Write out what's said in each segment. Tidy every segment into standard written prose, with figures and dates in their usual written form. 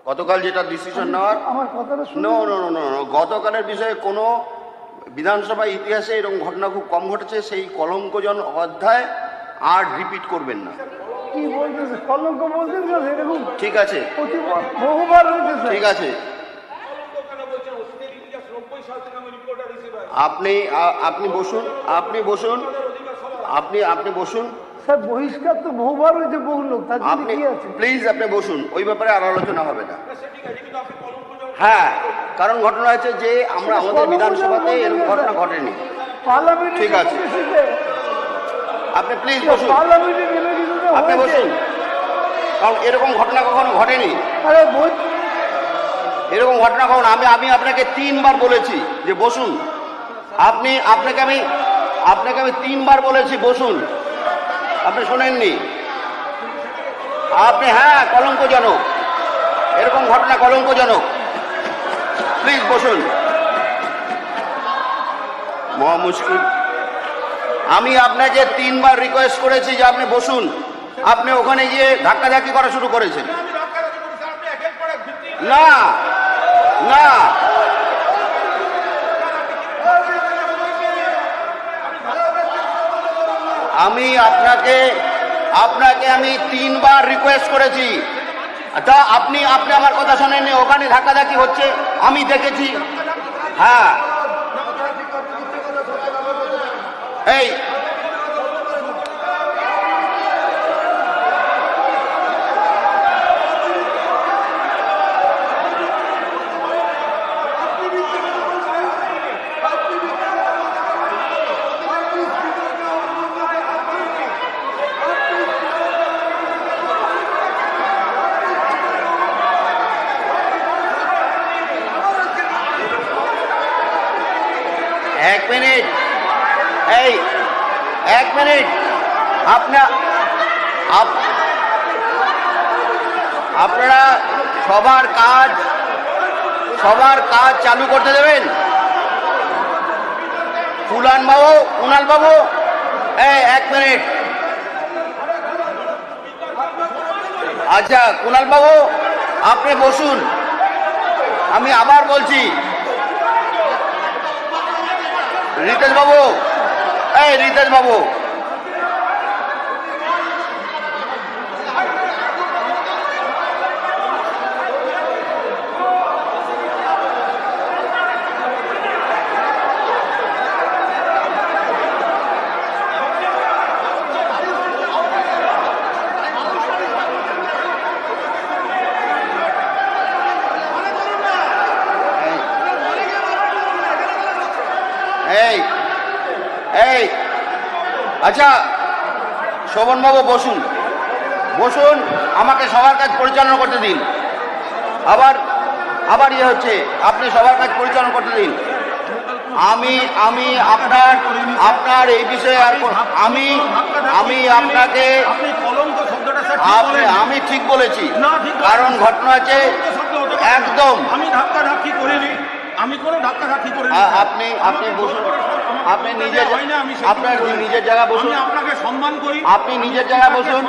গতকাল যেটা ডিসিশন নেওয়ার, আমার কথাটা no no no no no, গতকালের বিষয়ে কোনো বিধানসভা ইতিহাসে এরকম ঘটনা খুব কম ঘটেছে। সেই কলঙ্কজন অধ্যায় আর রিপিট করবেন না। কি বলতেছে? কলঙ্ক বলতেন না এরকম? ঠিক আছে, বহুবার হয়েছে। ঠিক আছে, আপনি আপনি বসুন, আপনি বসুন, আপনি বসুন। স্যার বহিষ্কার তো বহুবার হয়েছে, বহু লোক, তার জন্য আপনি কি আছে? প্লিজ আপনি বসুন, ওই ব্যাপারে আর আলোচনা হবে না। হ্যাঁ, কারণ ঘটনা হয়েছে যে আমরা আমাদের বিধানসভাতে এরকম ঘটনা ঘটেনি। পার্লামেন্টে ঠিক আছে, আপনি প্লিজ বসুন, পার্লামেন্টে নিবেদিত আপনি বসুন, কারণ এরকম ঘটনা কখনো ঘটেনি। আরে এরকম ঘটনা কখনো আমি আপনাকে 3 বার বলেছি যে বসুন। আপনাকে আমি 3 বার বলেছি বসুন, আপনি শোনেননি। আপনি, হ্যাঁ, কলঙ্কজনক, এরকম ঘটনা কলঙ্কজনক। প্লিজ বসুন। মহা মুশকিল। আমি আপনাকে 3 বার রিকোয়েস্ট করেছি যে আপনি বসুন, আপনি ওখানে গিয়ে ধাক্কাধাক্কি করা শুরু করেছেন। না না, আমি আপনাকে আমি 3 বার রিকোয়েস্ট করেছি, তা আপনি আমার কথা শোনেননি। ওখানে ধাক্কাধাক্কি হচ্ছে, আমি দেখেছি। হ্যাঁ, এই এক মিনিট, এই 1 মিনিট, আপনারা সবার কাজ চালু করতে দেবেন। কুণাল বাবু, এই 1 মিনিট। আচ্ছা কুণাল বাবু, আপনি বসুন, আমি আবার বলছি। রিতেশ বাবু, এই রিতেশ বাবু, এই আচ্ছা শোভন বাবু বসুন, আমাকে সবার কাজ পরিচালনা করতে দিন। আবার ইয়ে হচ্ছে, আপনি সবার কাজ পরিচালনা করতে দিন। আমি আপনার এই বিষয়ে আর আমি আপনাকে আমি ঠিক বলেছি, কারণ ঘটনা আছে একদম। আমি ধাক্কাধাক্কি করিনি, আমি কোনো ধাক্কাধাক্কি করিনি। আপনি বসুন, আপনি আপনার নিজের জায়গায় বসুন। আপনাকে সম্মান করি, আপনি নিজের জায়গায় বসুন।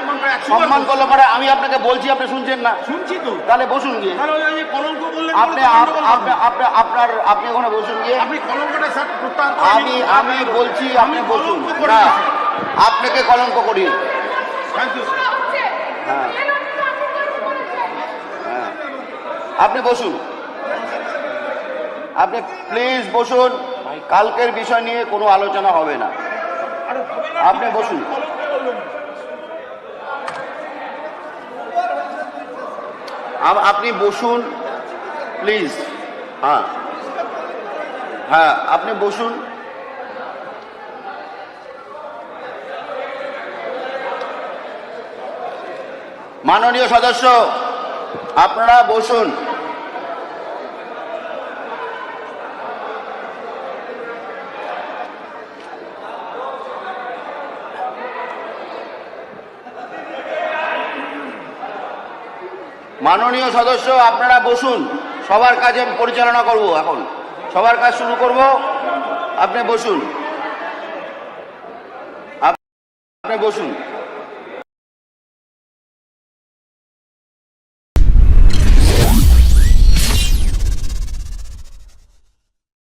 সম্মান করলে পরে আমি আপনাকে বলছি, আপনি শুনছেন না? শুনছি তো, তাহলে বসুন গিয়ে। কলঙ্ক বললেন, আপনি ওখানে বসুন গিয়ে। আপনি কলঙ্কটা স্যার প্রত্যাহার করেন। আমি বলছি আপনি বসুন না, আপনাকে কলঙ্ক করি। Thank you sir. হ্যাঁ, আপনি বসুন, আপনি প্লিজ বসুন। কালকের বিষয় নিয়ে কোনো আলোচনা হবে না, আপনি বসুন। আপনি বসুন প্লিজ। হ্যাঁ, আপনি বসুন। মাননীয় সদস্য, আপনারা বসুন। মাননীয় সদস্য, আপনারা বসুন। সবার কাজ আমি পরিচালনা করব, এখন সবার কাজ শুরু করব। আপনি বসুন, আপনি বসুন।